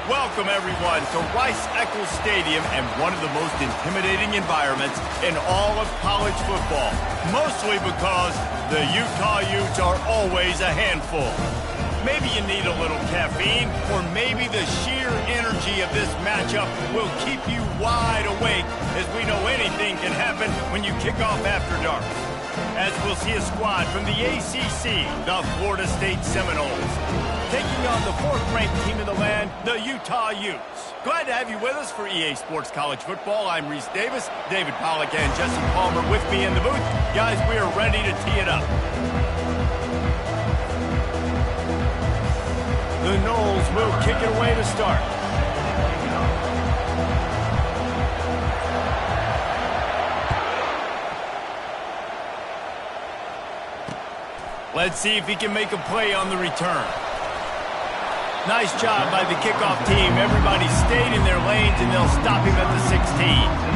Welcome, everyone, to Rice-Eccles Stadium and one of the most intimidating environments in all of college football, mostly because the Utah Utes are always a handful. Maybe you need a little caffeine, or maybe the sheer energy of this matchup will keep you wide awake, as we know anything can happen when you kick off after dark. As we'll see a squad from the ACC, the Florida State Seminoles, taking on the fourth-ranked team in the land, the Utah Utes. Glad to have you with us for EA Sports College Football. I'm Reese Davis, David Pollack, and Jesse Palmer with me in the booth. Guys, we are ready to tee it up. The Noles will kick it away to start. Let's see if he can make a play on the return. Nice job by the kickoff team. Everybody stayed in their lanes, and they'll stop him at the 16.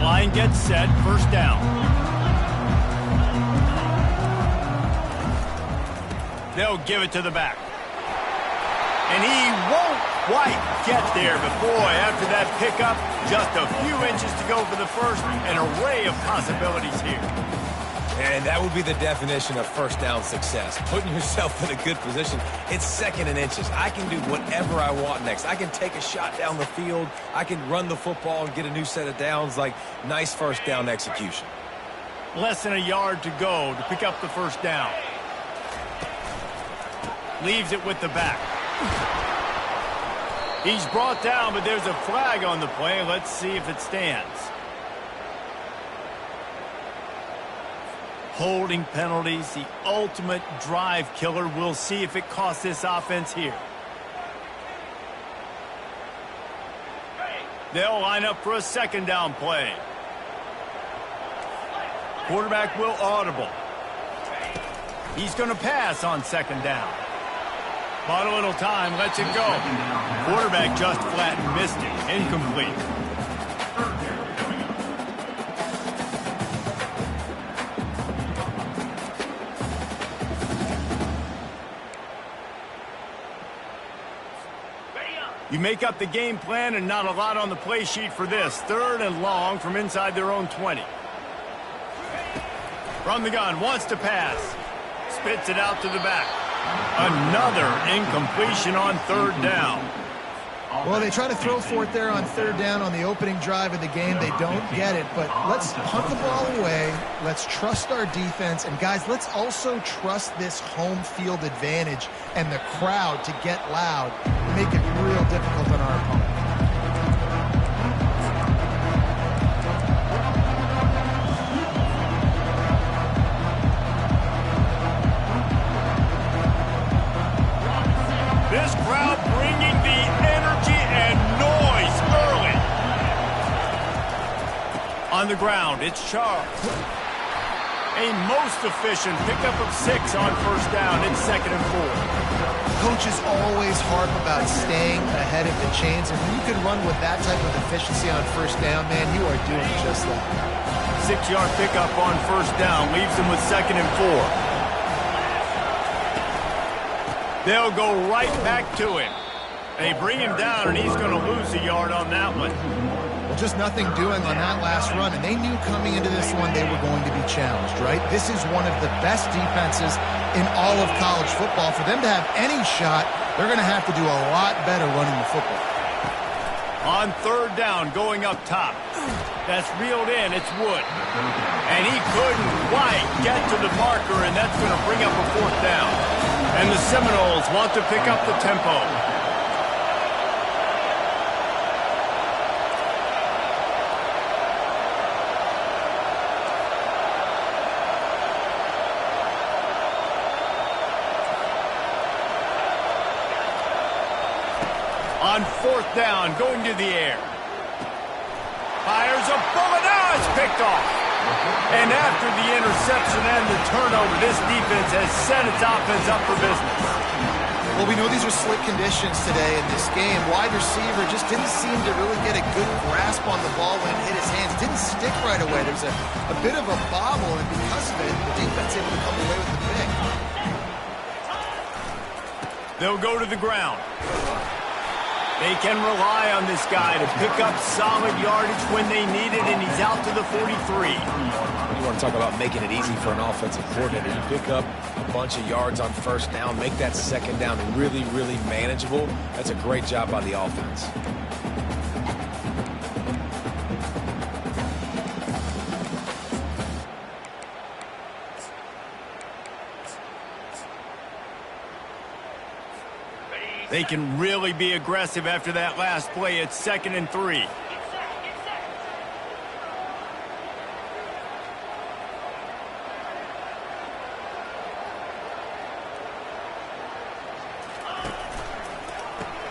Line gets set, first down. They'll give it to the back. And he won't quite get there, but boy, after that pickup, just a few inches to go for the first, an array of possibilities here. And that would be the definition of first down success. Putting yourself in a good position. It's second and inches. I can do whatever I want next. I can take a shot down the field. I can run the football and get a new set of downs. Like, nice first down execution. Less than a yard to go to pick up the first down. Leaves it with the back. He's brought down, but there's a flag on the play. Let's see if it stands. Holding penalties, the ultimate drive killer. We'll see if it costs this offense here. They'll line up for a second down play. Quarterback will audible. He's going to pass on second down. Bought a little time, lets it go. Quarterback just flat missed it. Incomplete. You make up the game plan and not a lot on the play sheet for this. Third and long from inside their own 20. From the gun, wants to pass. Spits it out to the back. Another incompletion on third down. Well, they try to throw for it there on third down on the opening drive of the game. They don't get it, but let's punt the ball away. Let's trust our defense. And, guys, let's also trust this home field advantage and the crowd to get loud and make it real difficult on our opponent. This crowd bringing the energy and noise early. On the ground, it's Charles. A most efficient pickup of 6 on first down. It's second and 4. Coaches always harp about staying ahead of the chains, and when you can run with that type of efficiency on first down, man, you are doing just that. 6-yard pickup on first down leaves them with second and 4. They'll go right back to him. They bring him down, and he's going to lose a yard on that one. Well, just nothing doing on that last run, and they knew coming into this one they were going to be challenged, right? This is one of the best defenses in all of college football. For them to have any shot, they're going to have to do a lot better running the football. On third down, going up top. That's reeled in. It's Wood. And he couldn't quite get to the marker, and that's going to bring up a fourth down. And the Seminoles want to pick up the tempo. On fourth down, going to the air. Fires a bullet. Now it's picked off. And after the interception and the turnover, this defense has set its offense up for business. Well, we know these are slick conditions today in this game. Wide receiver just didn't seem to really get a good grasp on the ball when it hit his hands. Didn't stick right away. There's a bit of a bobble, and because of it, the defense able to come away with the pick. They'll go to the ground. They can rely on this guy to pick up solid yardage when they need it, and he's out to the 43. You want to talk about making it easy for an offensive coordinator. You pick up a bunch of yards on first down, make that second down really, really manageable. That's a great job by the offense. They can really be aggressive after that last play. It's 2nd and 3.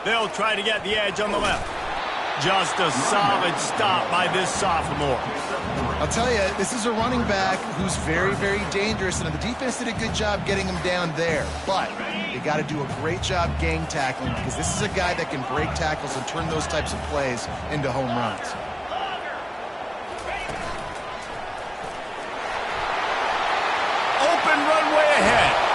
They'll try to get the edge on the left. Just a solid stop by this sophomore. I'll tell you, this is a running back who's very, very dangerous, and the defense did a good job getting him down there. But they got to do a great job gang tackling, because this is a guy that can break tackles and turn those types of plays into home runs. Open runway ahead.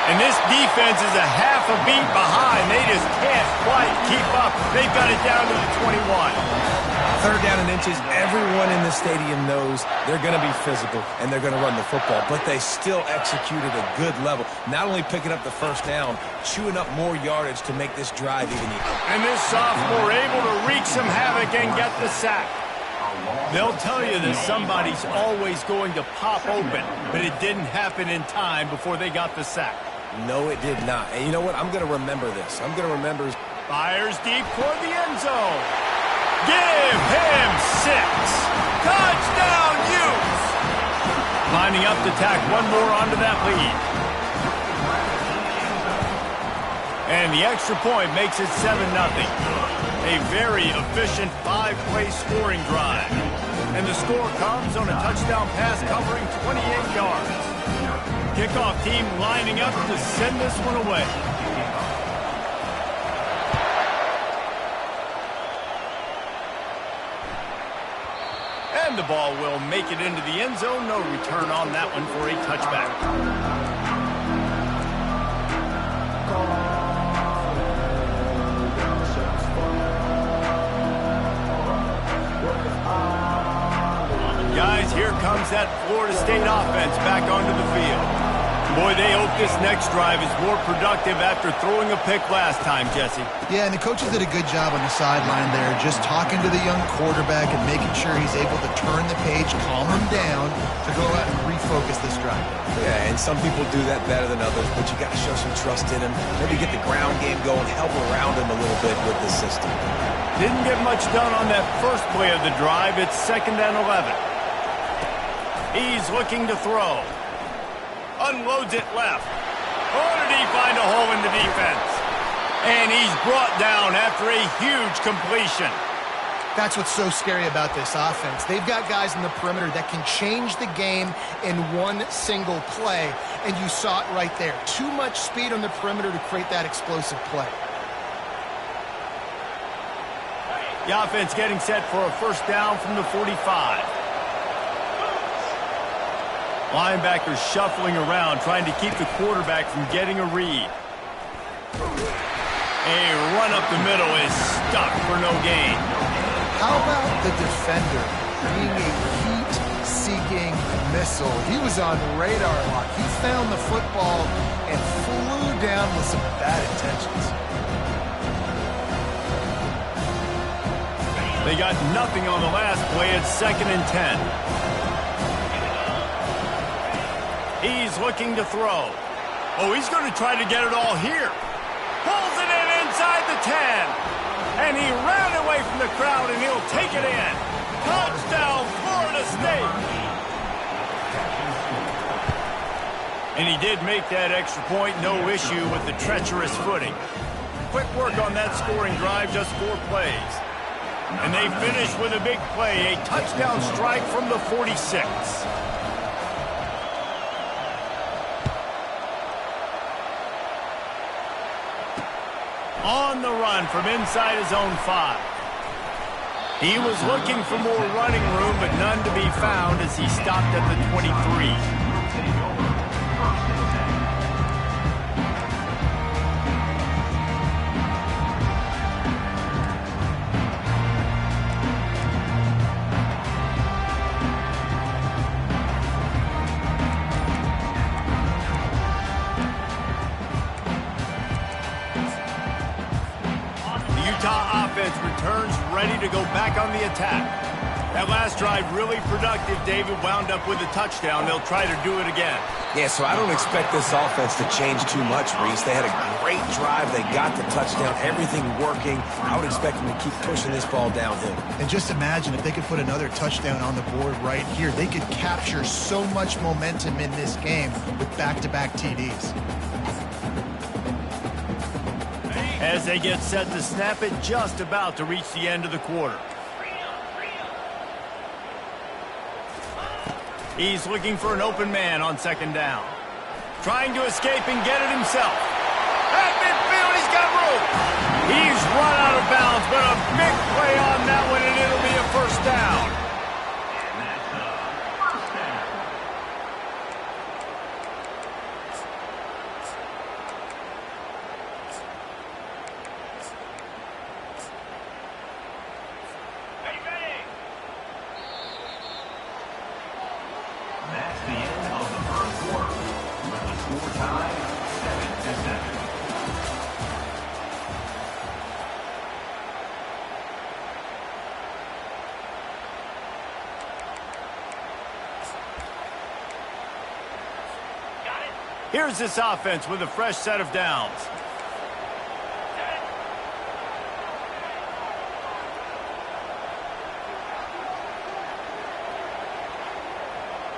And this defense is a half a beat behind. They just can't quite keep up. They've got it down to the 21. 3rd down and inches. Everyone in the stadium knows they're going to be physical and they're going to run the football, but they still executed a good level. Not only picking up the first down, chewing up more yardage to make this drive even easier. And this sophomore able to wreak some havoc and get the sack. They'll tell you that somebody's always going to pop open, but it didn't happen in time before they got the sack. No, it did not. And you know what? I'm going to remember this. I'm going to remember. Fires deep toward the end zone. Give him 6. Touchdown, Utes! Lining up to tack one more onto that lead. And the extra point makes it 7-0. A very efficient 5-play scoring drive. And the score comes on a touchdown pass covering 28 yards. Kickoff team lining up to send this one away. And the ball will make it into the end zone. No return on that one for a touchback. Guys, here comes that Florida State offense back onto the field. Boy, they hope this next drive is more productive after throwing a pick last time, Jesse. Yeah, and the coaches did a good job on the sideline there, just talking to the young quarterback and making sure he's able to turn the page, calm him down to go out and refocus this drive. Yeah, and some people do that better than others, but you got to show some trust in him. Maybe get the ground game going, help around him a little bit with the system. Didn't get much done on that first play of the drive. It's 2nd and 11. He's looking to throw. Unloads it left. Oh, did he find a hole in the defense? And he's brought down after a huge completion. That's what's so scary about this offense. They've got guys in the perimeter that can change the game in one single play, and you saw it right there. Too much speed on the perimeter to create that explosive play. The offense getting set for a first down from the 45. Linebackers shuffling around, trying to keep the quarterback from getting a read. A run up the middle is stuck for no gain. How about the defender being a heat-seeking missile? He was on radar lock. He found the football and flew down with some bad intentions. They got nothing on the last play. It's 2nd and 10. He's looking to throw. Oh, he's going to try to get it all here. Pulls it in inside the 10. And he ran away from the crowd, and he'll take it in. Touchdown, Florida State. And he did make that extra point. No issue with the treacherous footing. Quick work on that scoring drive, just 4 plays. And they finish with a big play, a touchdown strike from the 46. On the run from inside his own 5. He was looking for more running room, but none to be found as he stopped at the 23. Returns ready to go back on the attack. That last drive really productive. David wound up with a touchdown. They'll try to do it again. Yeah, so I don't expect this offense to change too much, Reese. They had a great drive. They got the touchdown. Everything working. I would expect them to keep pushing this ball downhill. And just imagine if they could put another touchdown on the board right here. They could capture so much momentum in this game with back-to-back TDs. As they get set to snap it, just about to reach the end of the quarter. He's looking for an open man on second down. Trying to escape and get it himself. At midfield, he's got room. He's run out of bounds, but a big play on that one, and it'll be a first down. Here's this offense with a fresh set of downs.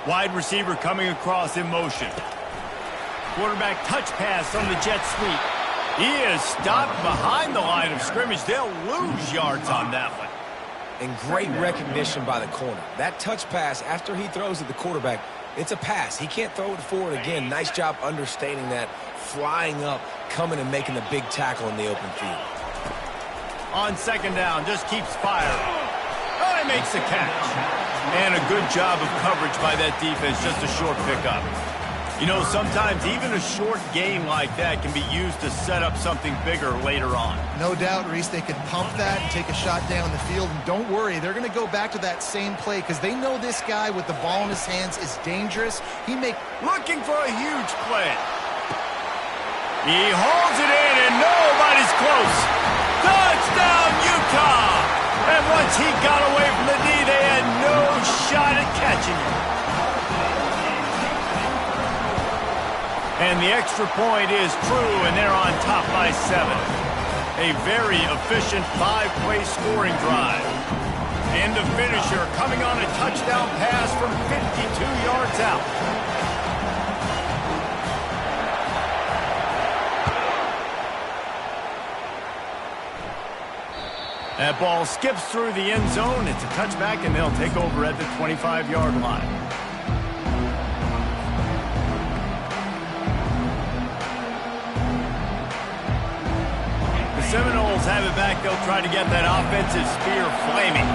Wide receiver coming across in motion. Quarterback touch pass on the jet sweep. He is stopped behind the line of scrimmage. They'll lose yards on that one. And great recognition by the corner. That touch pass, after he throws at the quarterback, it's a pass. He can't throw it forward again. Nice job understanding that, flying up, coming and making the big tackle in the open field. On second down, just keeps firing. Oh, he makes the catch. And a good job of coverage by that defense, just a short pickup. You know, sometimes even a short game like that can be used to set up something bigger later on. No doubt, Reese, they could pump that and take a shot down the field. And don't worry, they're going to go back to that same play because they know this guy with the ball in his hands is dangerous. Looking for a huge play. He holds it in and nobody's close. Touchdown, Utah! And once he got away from the knee, they had no shot at catching him. And the extra point is true, and they're on top by 7. A very efficient 5-play scoring drive. And the finisher coming on a touchdown pass from 52 yards out. That ball skips through the end zone. It's a touchback, and they'll take over at the 25-yard line. Seminoles have it back. They'll try to get that offensive spear flaming.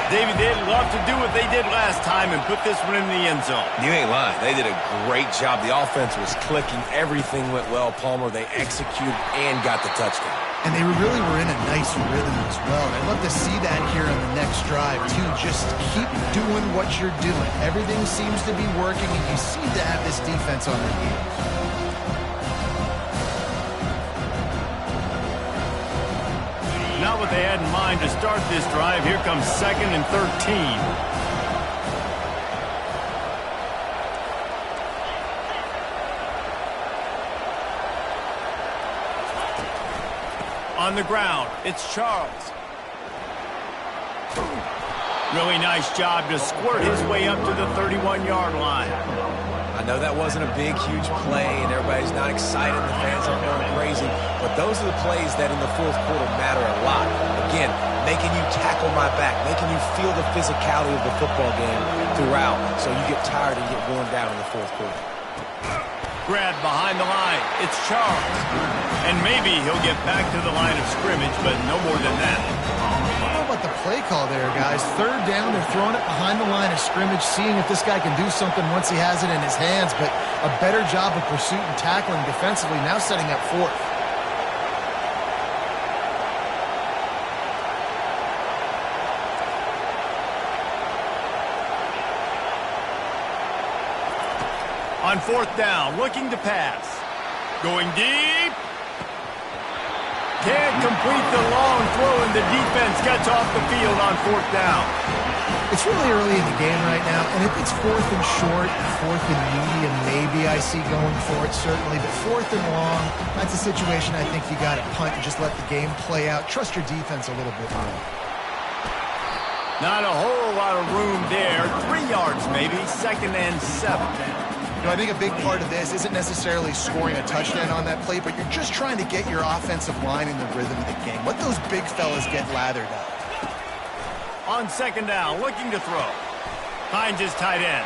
David, they'd love to do what they did last time and put this one in the end zone. You ain't lying. They did a great job. The offense was clicking. Everything went well, Palmer. They executed and got the touchdown. And they really were in a nice rhythm as well. I'd love to see that here on the next drive, too. Just keep doing what you're doing. Everything seems to be working, and you seem to have this defense on their heels. Not what they had in mind to start this drive. Here comes 2nd and 13. On the ground, it's Charles. Really nice job to squirt his way up to the 31-yard line. I know that wasn't a big, huge play, and everybody's not excited. The fans aren't going crazy. But those are the plays that in the fourth quarter matter a lot. Again, making you tackle my back, making you feel the physicality of the football game throughout so you get tired and get worn down in the fourth quarter. Grab behind the line. It's Charles. And maybe he'll get back to the line of scrimmage, but no more than that. I don't know about the play call there, guys. Third down, they're throwing it behind the line of scrimmage, seeing if this guy can do something once he has it in his hands, but a better job of pursuit and tackling defensively, now setting up fourth. On fourth down, looking to pass. Going deep. Can't complete the long throw, and the defense gets off the field on fourth down. It's really early in the game right now, and if it's fourth and short, fourth and medium, maybe I see going for it, certainly. But fourth and long, that's a situation I think you got to punt and just let the game play out. Trust your defense a little bit more. Not a whole lot of room there. 3 yards maybe, 2nd and 7. I think a big part of this isn't necessarily scoring a touchdown on that play, but you're just trying to get your offensive line in the rhythm of the game. Let those big fellas get lathered up. On 2nd down, looking to throw. Hines is tight end.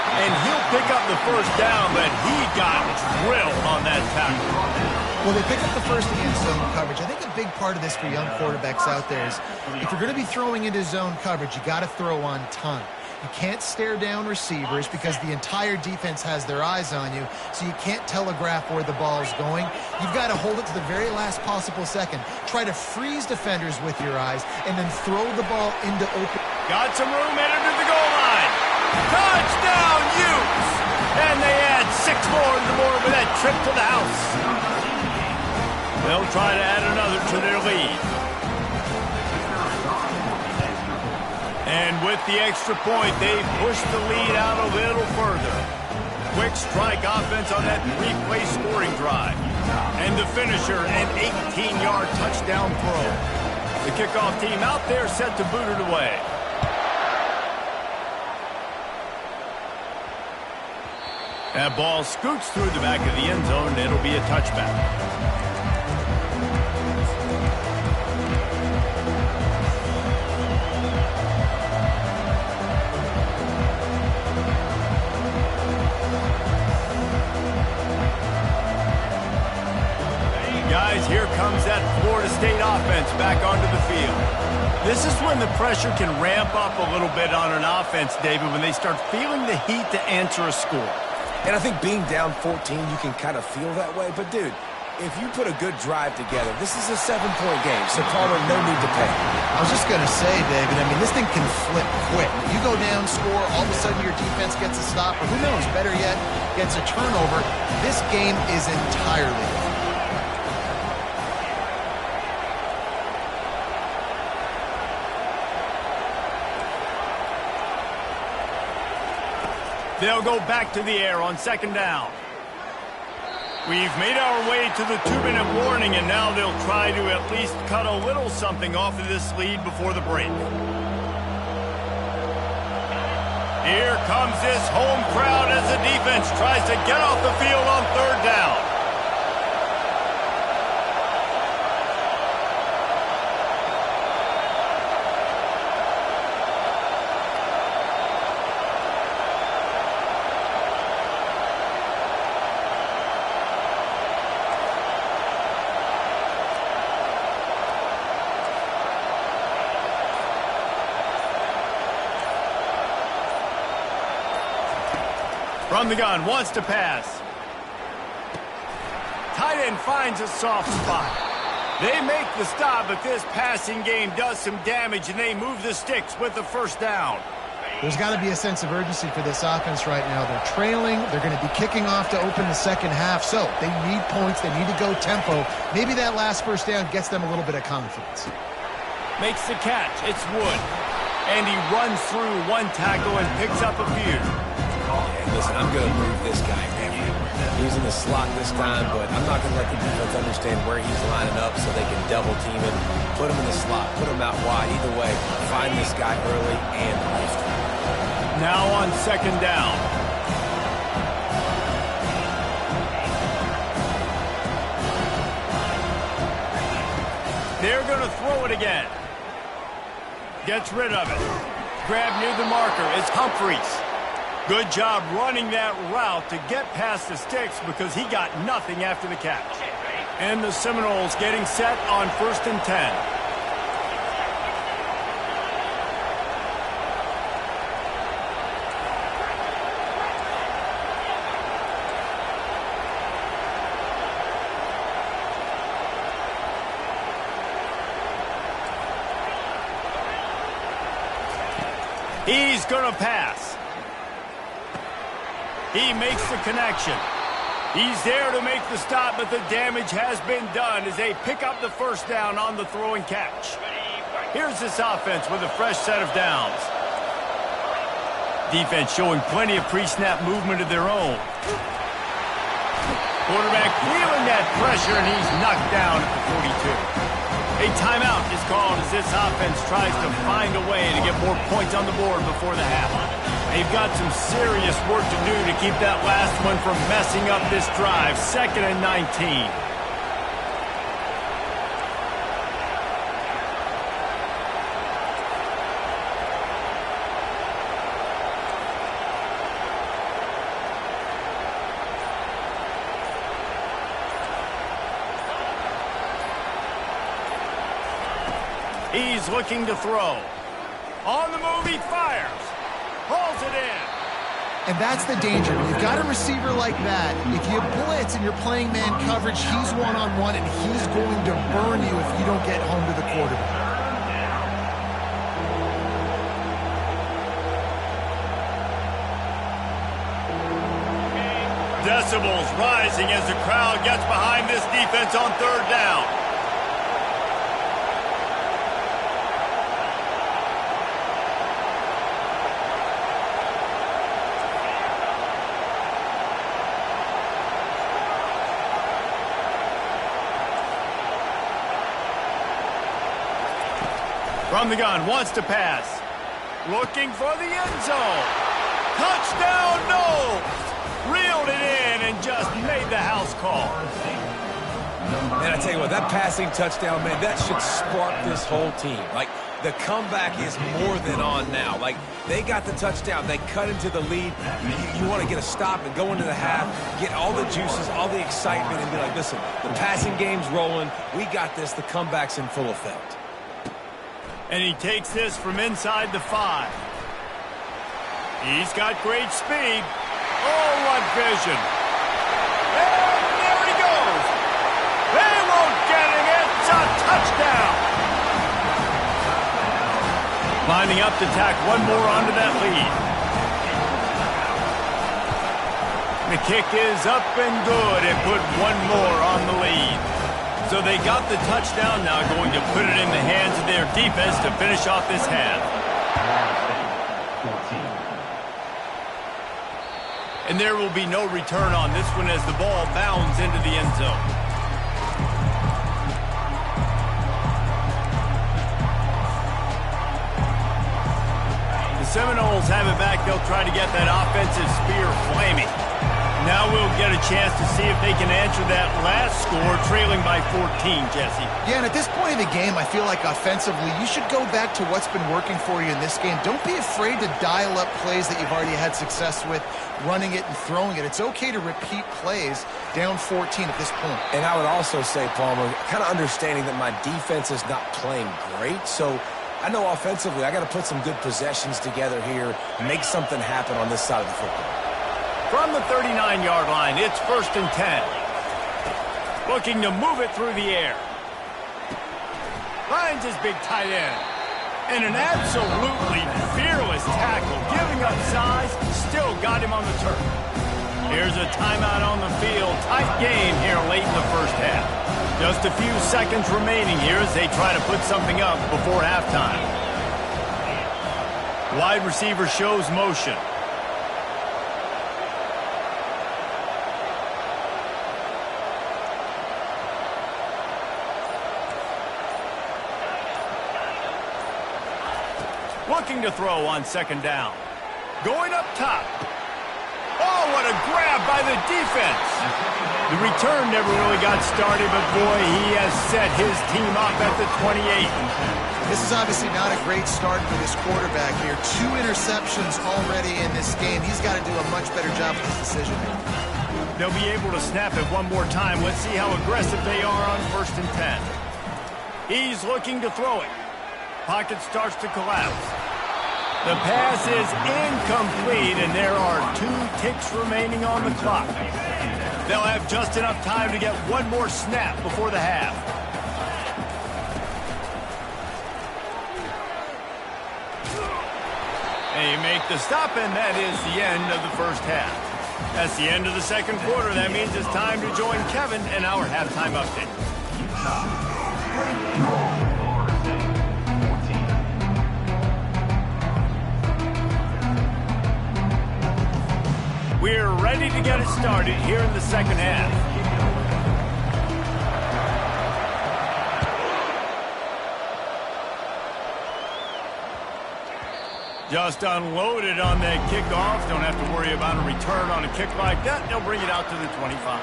And he'll pick up the first down, but he got drilled on that tackle. Well, they pick up the first against zone coverage. I think a big part of this for young quarterbacks out there is if you're going to be throwing into zone coverage, you got to throw on time. You can't stare down receivers because the entire defense has their eyes on you, so you can't telegraph where the ball's going. You've got to hold it to the very last possible second. Try to freeze defenders with your eyes, and then throw the ball into open. Got some room, headed to the goal line. Touchdown, Utes! And they add 6 more to the board with that trip to the house. They'll try to add another to their lead. And with the extra point, they push the lead out a little further. Quick strike offense on that 3-play scoring drive. And the finisher, an 18-yard touchdown throw. The kickoff team out there set to boot it away. That ball scoots through the back of the end zone, and it'll be a touchback. Guys, here comes that Florida State offense back onto the field. This is when the pressure can ramp up a little bit on an offense, David, when they start feeling the heat to answer a score. And I think being down 14, you can kind of feel that way. But, dude, if you put a good drive together, this is a 7-point game, so Palmer, no need to panic. I was just going to say, David, I mean, this thing can flip quick. You go down, score, all of a sudden your defense gets a stop, or who knows, better yet, gets a turnover. This game is entirely different. They'll go back to the air on 2nd down. We've made our way to the 2-minute warning, and now they'll try to at least cut a little something off of this lead before the break. Here comes this home crowd as the defense tries to get off the field on 3rd down. From the gun, wants to pass. Tight end finds a soft spot. They make the stop, but this passing game does some damage, and they move the sticks with the first down. There's got to be a sense of urgency for this offense right now. They're trailing. They're going to be kicking off to open the second half, so they need points. They need to go tempo. Maybe that last first down gets them a little bit of confidence. Makes the catch. It's Wood. And he runs through one tackle and picks up a few. Listen, I'm going to move this guy everywhere. He's in the slot this time, but I'm not going to let the defense understand where he's lining up so they can double team him, put him in the slot, put him out wide. Either way, find this guy early and often. Now on 2nd down. They're going to throw it again. Gets rid of it. Grab near the marker. It's Humphreys. Good job running that route to get past the sticks because he got nothing after the catch. And the Seminoles getting set on 1st and 10. He's going to pass. He makes the connection. He's there to make the stop, but the damage has been done as they pick up the first down on the throw and catch. Here's this offense with a fresh set of downs. Defense showing plenty of pre-snap movement of their own. Quarterback feeling that pressure, and he's knocked down at the 42. A timeout is called as this offense tries to find a way to get more points on the board before the half. They've got some serious work to do to keep that last one from messing up this drive. 2nd and 19. He's looking to throw. On the move, he fires. Hauls it in. And that's the danger. When you've got a receiver like that, if you blitz and you're playing man coverage, he's one-on-one, and he's going to burn you if you don't get home to the quarterback. Decibels rising as the crowd gets behind this defense on 3rd down. From the gun, wants to pass. Looking for the end zone. Touchdown, no! Reeled it in and just made the house call. And I tell you what, that passing touchdown, man, that should spark this whole team. Like, the comeback is more than on now. Like, they got the touchdown. They cut into the lead. You want to get a stop and go into the half, get all the juices, all the excitement, and be like, listen, the passing game's rolling. We got this. The comeback's in full effect. And he takes this from inside the 5. He's got great speed. Oh, what vision. And there he goes. They won't get him. It's a touchdown. Lining up to tack one more onto that lead. The kick is up and good and put one more on the lead. So they got the touchdown, now going to put it in the hands of their defense to finish off this half. And there will be no return on this one as the ball bounds into the end zone. The Seminoles have it back. They'll try to get that offensive spear flaming. Now we'll get a chance to see if they can answer that last score, trailing by 14, Jesse. Yeah, and at this point in the game, I feel like offensively, you should go back to what's been working for you in this game. Don't be afraid to dial up plays that you've already had success with, running it and throwing it. It's okay to repeat plays down 14 at this point. And I would also say, Palmer, kind of understanding that my defense is not playing great, so I know offensively I got to put some good possessions together here, make something happen on this side of the football. From the 39-yard line, it's 1st and 10. Looking to move it through the air. Finds his big tight end. And an absolutely fearless tackle. Giving up size, still got him on the turf. Here's a timeout on the field. Tight game here late in the first half. Just a few seconds remaining here as they try to put something up before halftime. Wide receiver shows motion. Looking to throw on 2nd down. Going up top. Oh, Oh, what a grab by the defense. The return never really got started, but boy, he has set his team up at the 28. This is obviously not a great start for this quarterback here. 2 interceptions already in this game. He's got to do a much better job with his decision making. They'll be able to snap it one more time. Let's see how aggressive they are on 1st and 10. He's looking to throw it. Pocket starts to collapse. The pass is incomplete, and there are 2 ticks remaining on the clock. They'll have just enough time to get one more snap before the half. They make the stop, and that is the end of the first half. That's the end of the second quarter. That means it's time to join Kevin in our halftime update. We're ready to get it started here in the second half. Just unloaded on that kickoff. Don't have to worry about a return on a kick like that. They'll bring it out to the 25.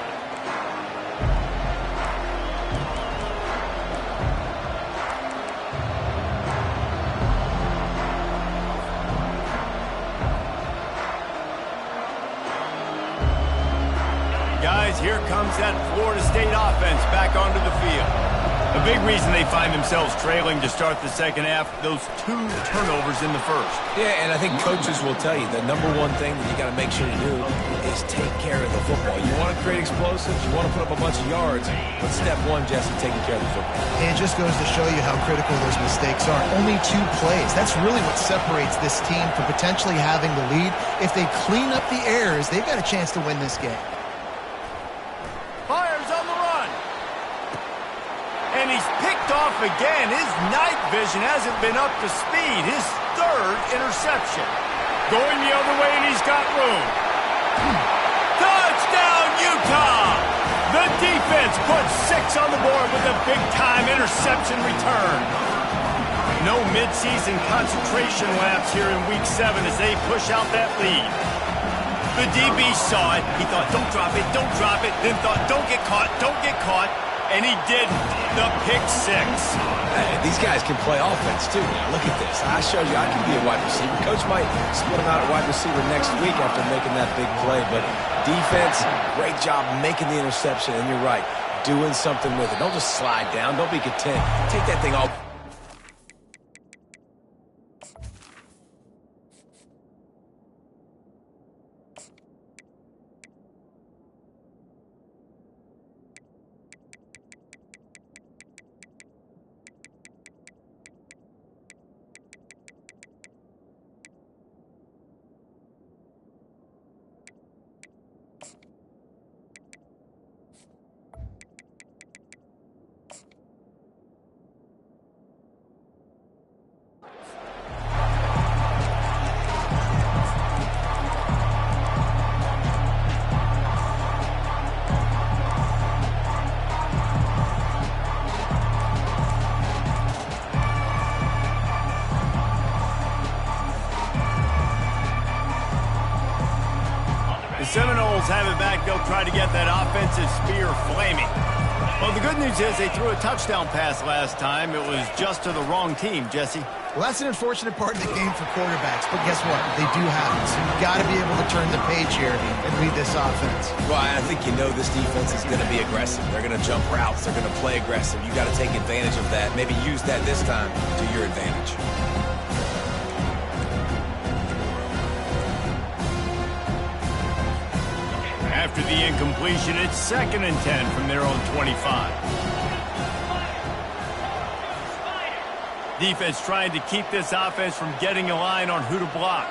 Guys, here comes that Florida State offense back onto the field. A big reason they find themselves trailing to start the second half, those 2 turnovers in the first. Yeah, and I think coaches will tell you the number one thing that you got to make sure you do is take care of the football. You want to create explosives, you want to put up a bunch of yards, but step 1, Jesse, taking care of the football. And it just goes to show you how critical those mistakes are. Only 2 plays. That's really what separates this team from potentially having the lead. If they clean up the errors, they've got a chance to win this game. Fires on the run. And he's picked off again. His night vision hasn't been up to speed. His 3rd interception. Going the other way, and he's got room. Touchdown, Utah! The defense puts 6 on the board with a big-time interception return. No midseason concentration lapse here in Week 7 as they push out that lead. The DB saw it. He thought, don't drop it, don't drop it. Then thought, don't get caught, don't get caught. And he did the pick 6. Hey, these guys can play offense, too. Now, look at this. I showed you I can be a wide receiver. Coach might split him out at wide receiver next week after making that big play. But defense, great job making the interception. And you're right, doing something with it. Don't just slide down. Don't be content. Take that thing off. Seminoles have it back. They'll try to get that offensive spear flaming. Well, the good news is they threw a touchdown pass last time. It was just to the wrong team, Jesse. Well, that's an unfortunate part of the game for quarterbacks, but guess what? They do happen. So you've got to be able to turn the page here and lead this offense. Well, I think you know this defense is going to be aggressive. They're going to jump routes. They're going to play aggressive. You got to take advantage of that. Maybe use that this time to your advantage. After the incompletion, it's 2nd and 10 from their own 25. Defense trying to keep this offense from getting a line on who to block.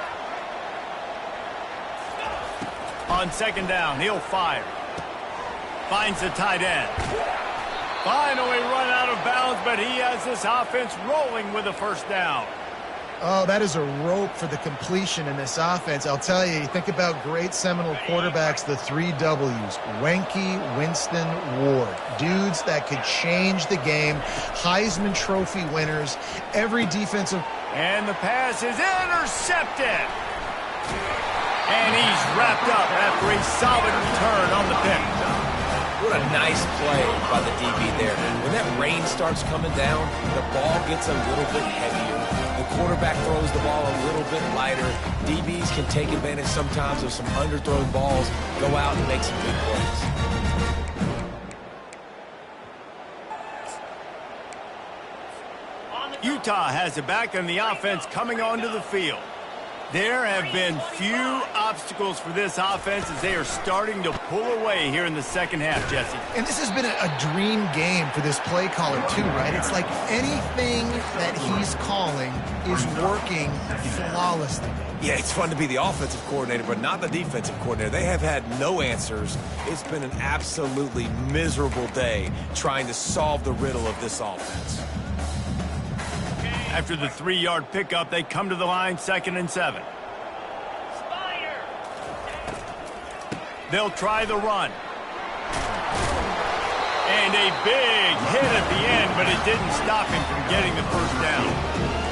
On 2nd down, he'll fire. Finds the tight end. Finally run out of bounds, but he has this offense rolling with a 1st down. Oh, that is a rope for the completion in this offense. I'll tell you, you think about great Seminole quarterbacks, the 3 W's, Wenke, Winston, Ward. Dudes that could change the game, Heisman Trophy winners, every defensive... And the pass is intercepted. And he's wrapped up after a solid return on the pick. What a nice play by the DB there. When that rain starts coming down, the ball gets a little bit heavier. The quarterback throws the ball a little bit lighter. DBs can take advantage sometimes of some underthrown balls, go out and make some big plays. Utah has it back and the offense coming onto the field. There have been few obstacles for this offense as they are starting to pull away here in the second half, Jesse. And this has been a dream game for this play caller too, right? It's like anything that he's calling is working flawlessly. Yeah, it's fun to be the offensive coordinator, but not the defensive coordinator. They have had no answers. It's been an absolutely miserable day trying to solve the riddle of this offense. After the 3-yard pickup, they come to the line, 2nd and 7. They'll try the run. And a big hit at the end, but it didn't stop him from getting the first down.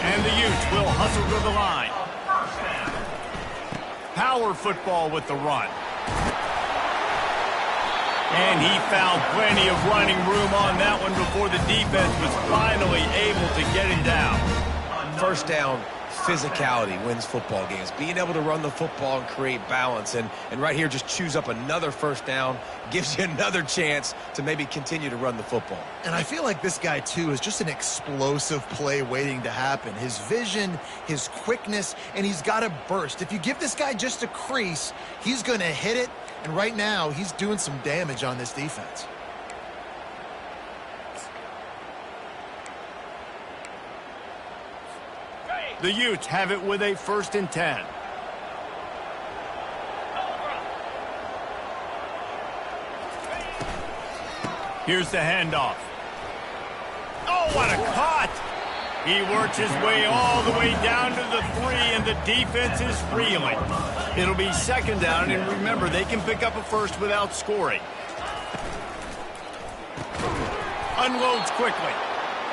And the Utes will hustle to the line. Power football with the run. And he found plenty of running room on that one before the defense was finally able to get him down. First down, physicality wins football games. Being able to run the football and create balance. And right here, just choose up another first down, gives you another chance to maybe continue to run the football. And I feel like this guy, too, is just an explosive play waiting to happen. His vision, his quickness, and he's got a burst. If you give this guy just a crease, he's going to hit it. And right now, he's doing some damage on this defense. The Utes have it with a 1st and 10. Here's the handoff. Oh, what a cut! He works his way all the way down to the 3, and the defense is reeling. It'll be 2nd down, and remember, they can pick up a first without scoring. Unloads quickly.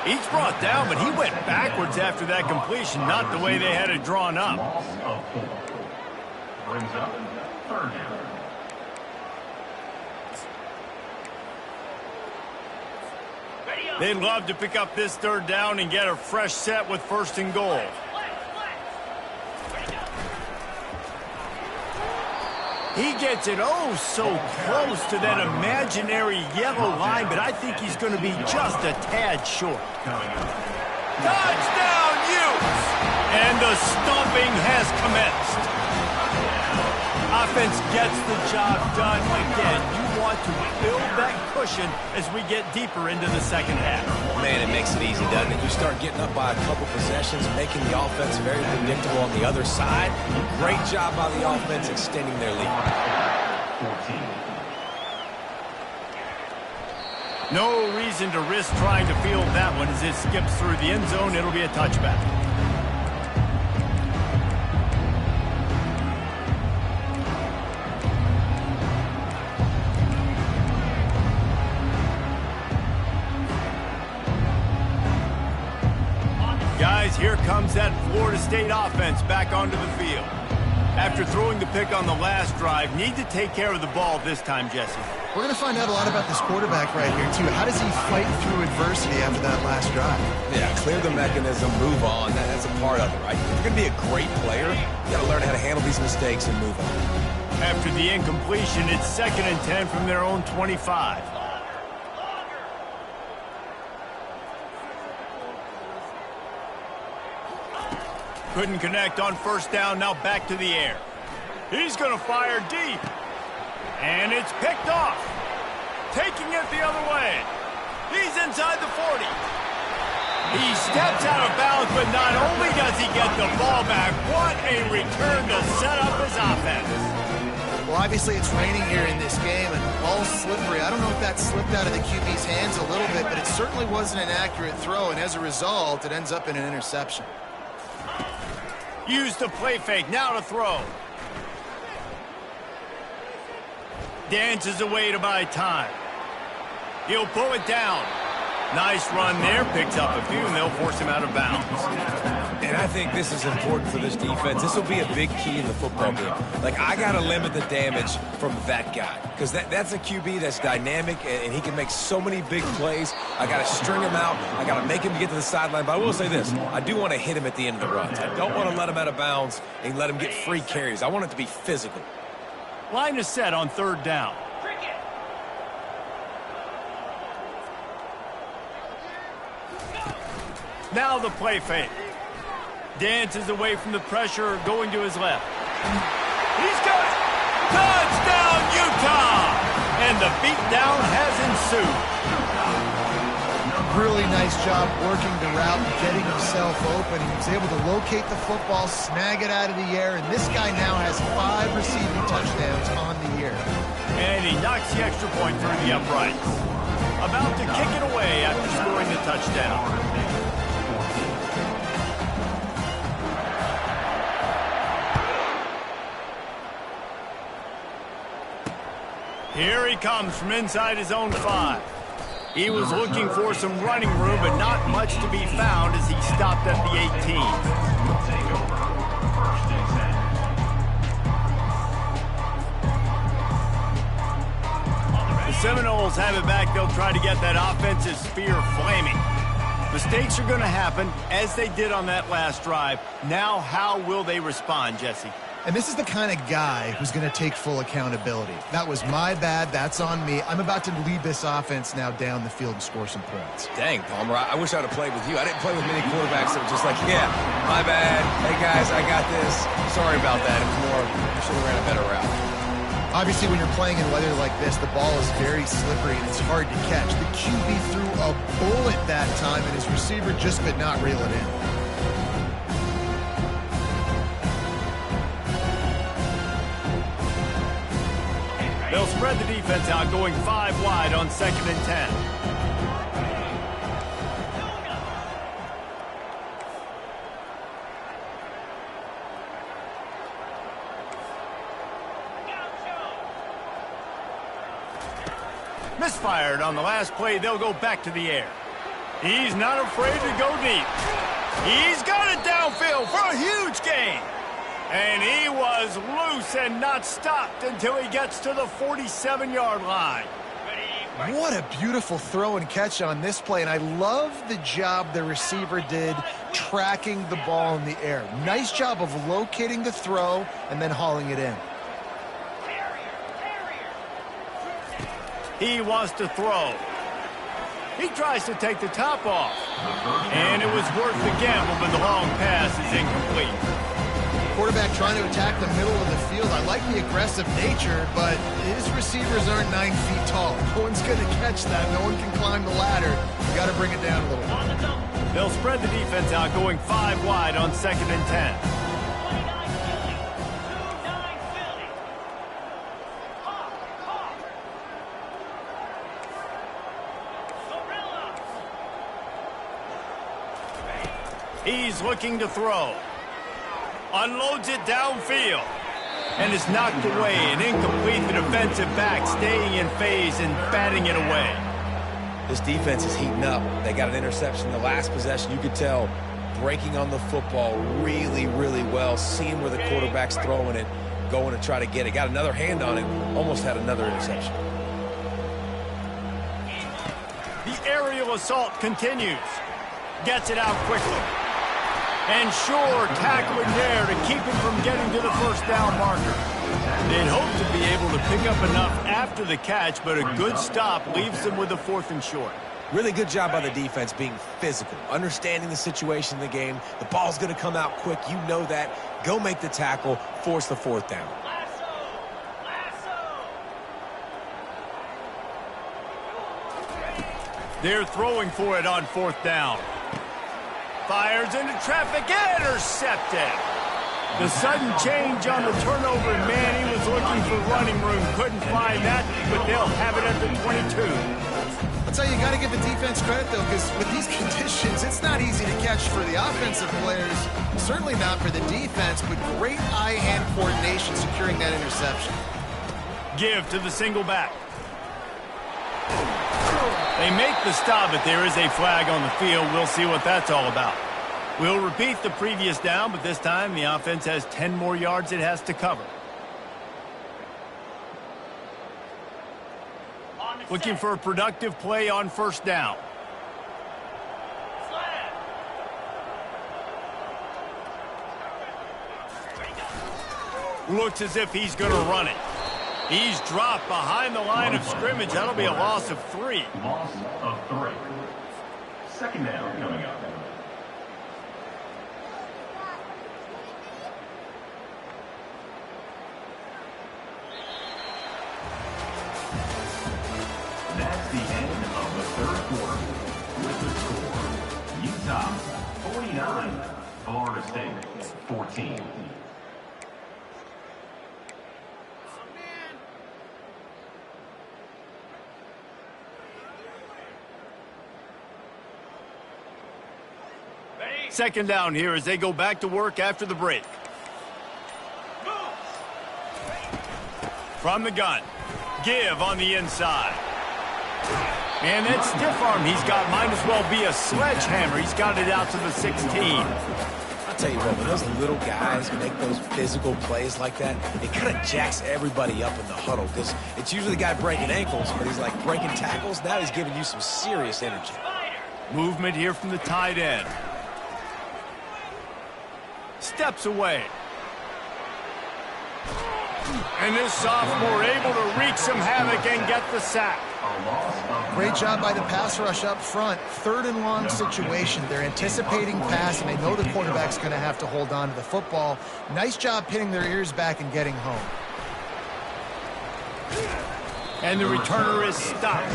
He's brought down, but he went backwards after that completion, not the way they had it drawn up. Brings up 3rd down. They'd love to pick up this 3rd down and get a fresh set with 1st and goal. He gets it so close to that imaginary yellow line, but I think he's going to be just a tad short. Touchdown, Utes! And the stomping has commenced. Offense gets the job done again. You want to build that cushion as we get deeper into the second half. Man, it makes it easy, doesn't it? You start getting up by a couple possessions, making the offense very predictable on the other side. Great job by the offense extending their lead. No reason to risk trying to field that one as it skips through the end zone. It'll be a touchback. Guys, here comes that Florida State offense back onto the field. After throwing the pick on the last drive, need to take care of the ball this time, Jesse. We're going to find out a lot about this quarterback right here, too. How does he fight through adversity after that last drive? Yeah, clear the mechanism, move on. That's a part of it, right? If you're going to be a great player, you got to learn how to handle these mistakes and move on. After the incompletion, it's 2nd and 10 from their own 25. Couldn't connect on 1st down, now back to the air. He's going to fire deep. And it's picked off. Taking it the other way. He's inside the 40. He steps out of bounds, but not only does he get the ball back, what a return to set up his offense. Well, obviously it's raining here in this game, and the ball's slippery. I don't know if that slipped out of the QB's hands a little bit, but it certainly wasn't an accurate throw, and as a result, it ends up in an interception. Use the play fake, now to throw. Dances away to buy time. He'll pull it down. Nice run there, picks up a few, and they'll force him out of bounds. And I think this is important for this defense. This will be a big key in the football game. Like, I got to limit the damage from that guy because that's a QB that's dynamic, and he can make so many big plays. I got to string him out. I got to make him get to the sideline. But I will say this. I do want to hit him at the end of the runs. I don't want to let him out of bounds and let him get free carries. I want it to be physical. Line is set on third down. Now the play fake. Dances away from the pressure, going to his left. He's got it! Touchdown, Utah! And the beatdown has ensued. Really nice job working the route and getting himself open. He was able to locate the football, snag it out of the air, and this guy now has 5 receiving touchdowns on the year. And he knocks the extra point through the uprights. About to kick it away after scoring the touchdown. Here he comes from inside his own 5. He was looking for some running room, but not much to be found as he stopped at the 18. The Seminoles have it back. They'll try to get that offensive spear flaming. Mistakes are going to happen, as they did on that last drive. Now, how will they respond, Jesse? And this is the kind of guy who's going to take full accountability. That was my bad. That's on me. I'm about to lead this offense now down the field and score some points. Dang, Palmer, I wish I would have played with you. I didn't play with many quarterbacks that were just like, yeah, my bad. Hey, guys, I got this. Sorry about that. It was more, I should have ran a better route. Obviously, when you're playing in weather like this, the ball is very slippery and it's hard to catch. The QB threw a bullet that time, and his receiver just could not reel it in. They'll spread the defense out, going 5 wide on 2nd and 10. Misfired on the last play. They'll go back to the air. He's not afraid to go deep. He's got it downfield for a huge gain. And he was loose and not stopped until he gets to the 47-yard line. What a beautiful throw and catch on this play, and I love the job the receiver did tracking the ball in the air. Nice job of locating the throw and then hauling it in. He wants to throw. He tries to take the top off. And it was worth the gamble, but the long pass is incomplete. Quarterback trying to attack the middle of the field. I like the aggressive nature, but his receivers aren't 9 feet tall. No one's going to catch that. No one can climb the ladder. You got to bring it down a little. They'll spread the defense out, going 5 wide on 2nd and 10. He's looking to throw. Unloads it downfield. And is knocked away and incomplete. The defensive back staying in phase and batting it away. This defense is heating up. They got an interception the last possession. You could tell breaking on the football really, really well. Seeing where the quarterback's throwing it, going to try to get it. Got another hand on it. Almost had another interception. The aerial assault continues. Gets it out quickly. And sure, tackling there to keep him from getting to the first down marker. They'd hope to be able to pick up enough after the catch, but a good stop leaves them with a 4th and short. Really good job by the defense being physical, understanding the situation in the game. The ball's going to come out quick. You know that. Go make the tackle, force the 4th down. They're throwing for it on 4th down. Fires into traffic, intercepted. The sudden change on the turnover, and man, he was looking for running room. Couldn't find that, but they'll have it at the 22. I'll tell you, you got to give the defense credit, though, because with these conditions, it's not easy to catch for the offensive players. Certainly not for the defense, but great eye-hand coordination securing that interception. Give to the single back. They make the stop, but there is a flag on the field. We'll see what that's all about. We'll repeat the previous down, but this time the offense has 10 more yards it has to cover. Looking for a productive play on first down. Looks as if he's going to run it. He's dropped behind the line of scrimmage. That'll be a loss of 3. Loss of 3. Second down coming up. That's the end of the third quarter. With the score, Utah 49, Florida State 14. Second down here as they go back to work after the break. From the gun. Give on the inside. And that stiff arm he's got might as well be a sledgehammer. He's got it out to the 16. I'll tell you what, when those little guys make those physical plays like that, it kind of jacks everybody up in the huddle because it's usually the guy breaking ankles, but he's like breaking tackles. Now he's giving you some serious energy. Movement here from the tight end. Steps away. And this sophomore able to wreak some havoc and get the sack. Great job by the pass rush up front. 3rd and long situation. They're anticipating pass, and they know the quarterback's going to have to hold on to the football. Nice job pinning their ears back and getting home. And the returner is stopped.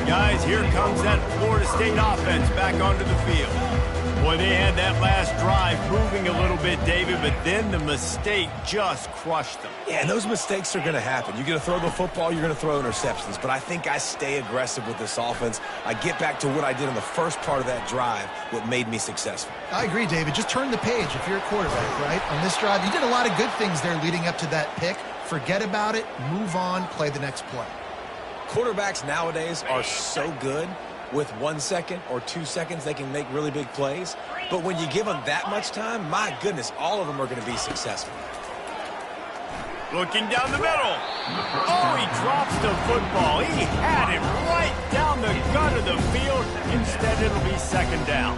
Guys, here comes that Florida State offense back onto the field. Boy, they had that last drive moving a little bit, David, but then the mistake just crushed them. Yeah, and those mistakes are going to happen. You're going to throw the football, you're going to throw interceptions, but I think I stay aggressive with this offense. I get back to what I did in the first part of that drive, what made me successful. I agree, David. Just turn the page if you're a quarterback, right? On this drive, you did a lot of good things there leading up to that pick. Forget about it, move on, play the next play. Quarterbacks nowadays are so good. With 1 second or 2 seconds, they can make really big plays. But when you give them that much time, my goodness, all of them are going to be successful. Looking down the middle. Oh, he drops the football. He had it right down the gut of the field. Instead, it'll be second down.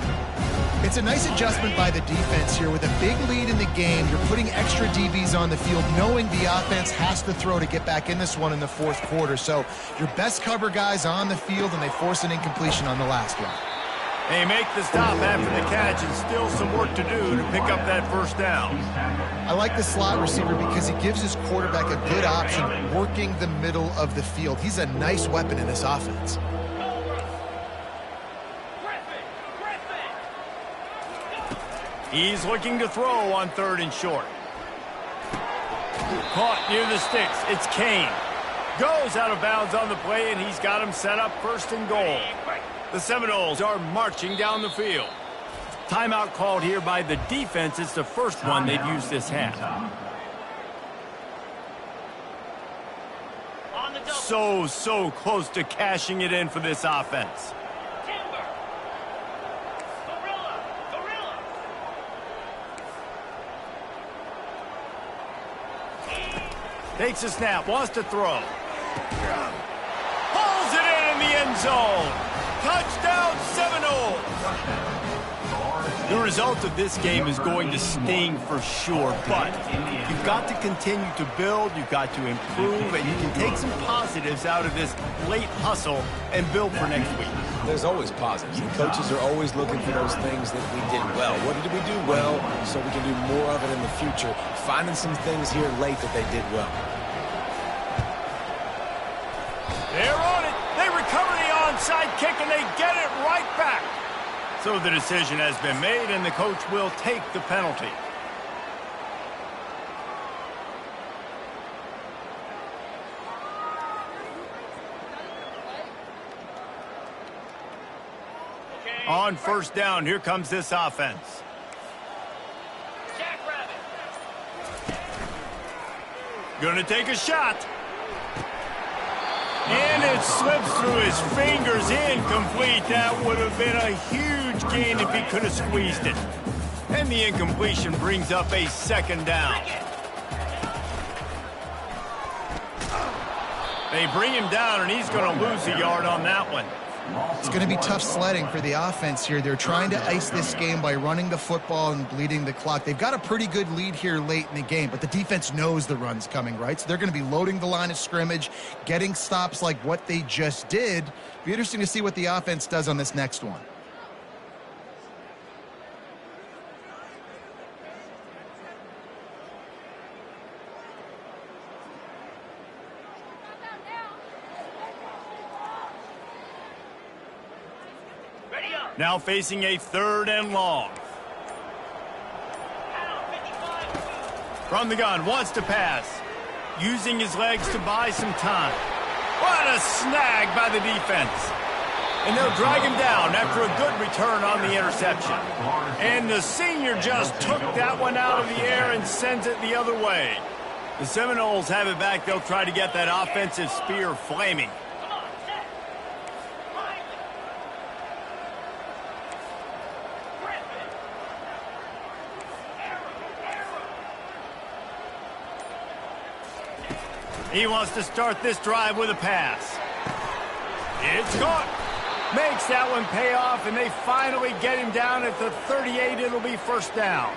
It's a nice adjustment by the defense here. With a big lead in the game, you're putting extra DBs on the field, knowing the offense has to throw to get back in this one in the 4th quarter. So your best cover guys on the field, and they force an incompletion on the last one. They make the stop after the catch, and still some work to do to pick up that first down. I like the slot receiver because he gives his quarterback a good option working the middle of the field. He's a nice weapon in this offense. He's looking to throw on 3rd and short. Caught near the sticks. It's Kane. Goes out of bounds on the play, and he's got him set up 1st and goal. The Seminoles are marching down the field. Timeout called here by the defense. It's the first one they've used this half. So close to cashing it in for this offense. Takes a snap, wants to throw. Pulls it in the end zone. Touchdown, Seminoles. The result of this game is going to sting for sure, but you've got to continue to build, you've got to improve, and you can take some positives out of this late hustle and build for next week. There's always positives, and coaches are always looking for those things that we did well. What did we do well so we can do more of it in the future? Finding some things here late that they did well. They're on it. They recover the onside kick, and they get it right back. So the decision has been made, and the coach will take the penalty. On first down, here comes this offense. Gonna take a shot. And it slips through his fingers, incomplete. That would have been a huge gain if he could have squeezed it. And the incompletion brings up a second down. They bring him down, and he's going to lose a yard on that one. It's going to be tough sledding for the offense here. They're trying to ice this game by running the football and bleeding the clock. They've got a pretty good lead here late in the game, but the defense knows the run's coming, right? So they're going to be loading the line of scrimmage, getting stops like what they just did. Be interesting to see what the offense does on this next one. Now facing a 3rd and long. From the gun, wants to pass. Using his legs to buy some time. What a snag by the defense. And they'll drag him down after a good return on the interception. And the senior just took that one out of the air and sends it the other way. The Seminoles have it back. They'll try to get that offensive spear flaming. He wants to start this drive with a pass. It's caught. Makes that one pay off, and they finally get him down at the 38. It'll be 1st down.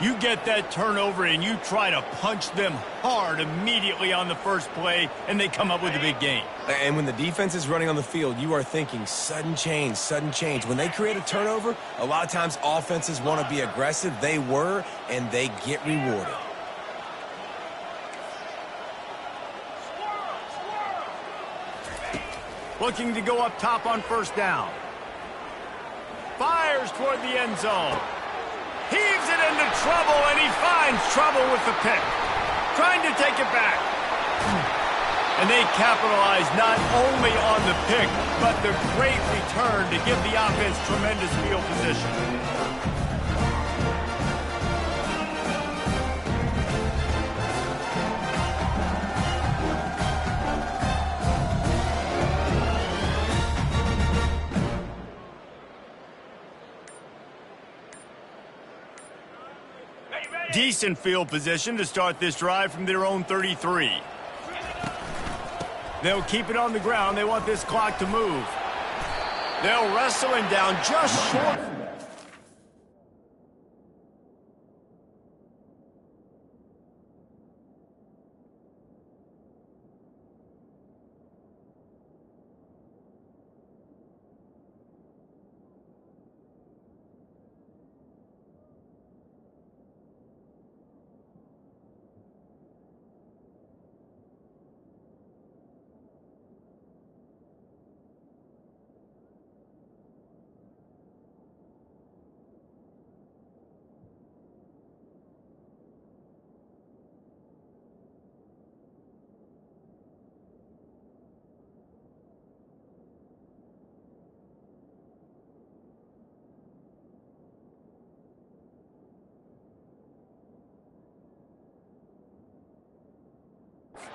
You get that turnover, and you try to punch them hard immediately on the first play, and they come up with a big gain. And when the defense is running on the field, you are thinking sudden change, sudden change. When they create a turnover, a lot of times offenses want to be aggressive. They were, and they get rewarded. Looking to go up top on 1st down. Fires toward the end zone. Heaves it into trouble, and he finds trouble with the pick. Trying to take it back. And they capitalize not only on the pick, but the great return to give the offense tremendous field position. Decent field position to start this drive from their own 33. They'll keep it on the ground. They want this clock to move. They'll wrestle him down just short.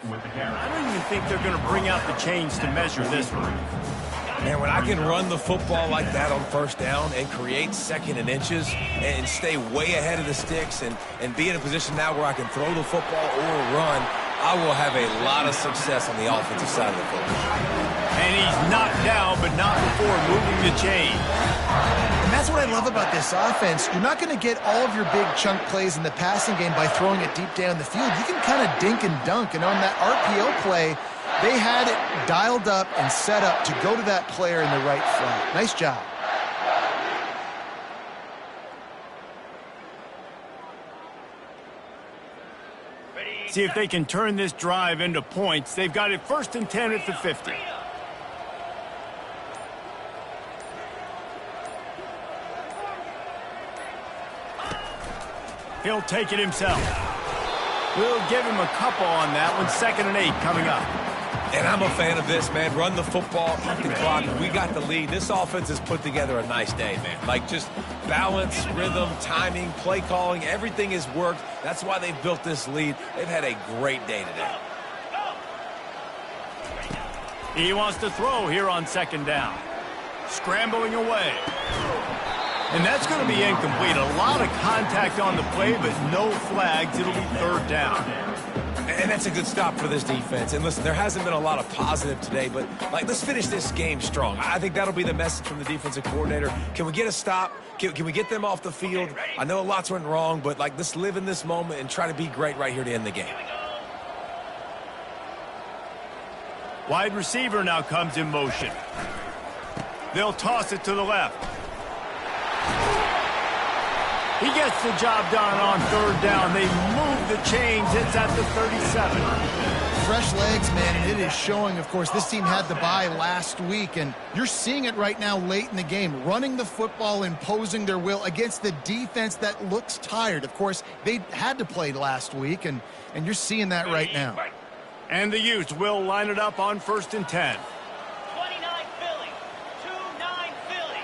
I don't even think they're going to bring out the chains to measure this one. Man, when I can run the football like that on 1st down and create 2nd and inches and stay way ahead of the sticks and be in a position now where I can throw the football or run, I will have a lot of success on the offensive side of the football. And he's knocked down, but not before moving the chain. And that's what I love about this offense. You're not going to get all of your big chunk plays in the passing game by throwing it deep down the field. You can kind of dink and dunk. And on that RPO play, they had it dialed up and set up to go to that player in the right flat. Nice job. See if they can turn this drive into points. They've got it 1st and 10 at the 50. He'll take it himself. We'll give him a couple on that one. 2nd and 8 coming up. And I'm a fan of this, man. Run the football, eat the clock. We got the lead. This offense has put together a nice day, man. Like, just balance, rhythm, timing, play calling, everything has worked. That's why they've built this lead. They've had a great day today. He wants to throw here on second down. Scrambling away. And that's going to be incomplete. A lot of contact on the play, but no flags. It'll be third down. And that's a good stop for this defense. And listen, there hasn't been a lot of positive today, but let's finish this game strong. I think that'll be the message from the defensive coordinator. Can we get a stop? Can we get them off the field? I know lots went wrong, but let's live in this moment and try to be great right here to end the game. Wide receiver now comes in motion. They'll toss it to the left. He gets the job done on third down. They move the chains. It's at the 37. Fresh legs, man, and it is showing, of course, this team had the bye last week, and you're seeing it right now late in the game, running the football, imposing their will against the defense that looks tired. Of course, they had to play last week, and you're seeing that right now. And the Utes will line it up on 1st and 10. 29 Philly. 2-9 Philly.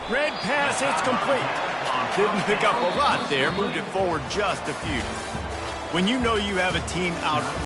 Red pass, it's complete. Didn't pick up a lot there, moved it forward just a few. When you know you have a team out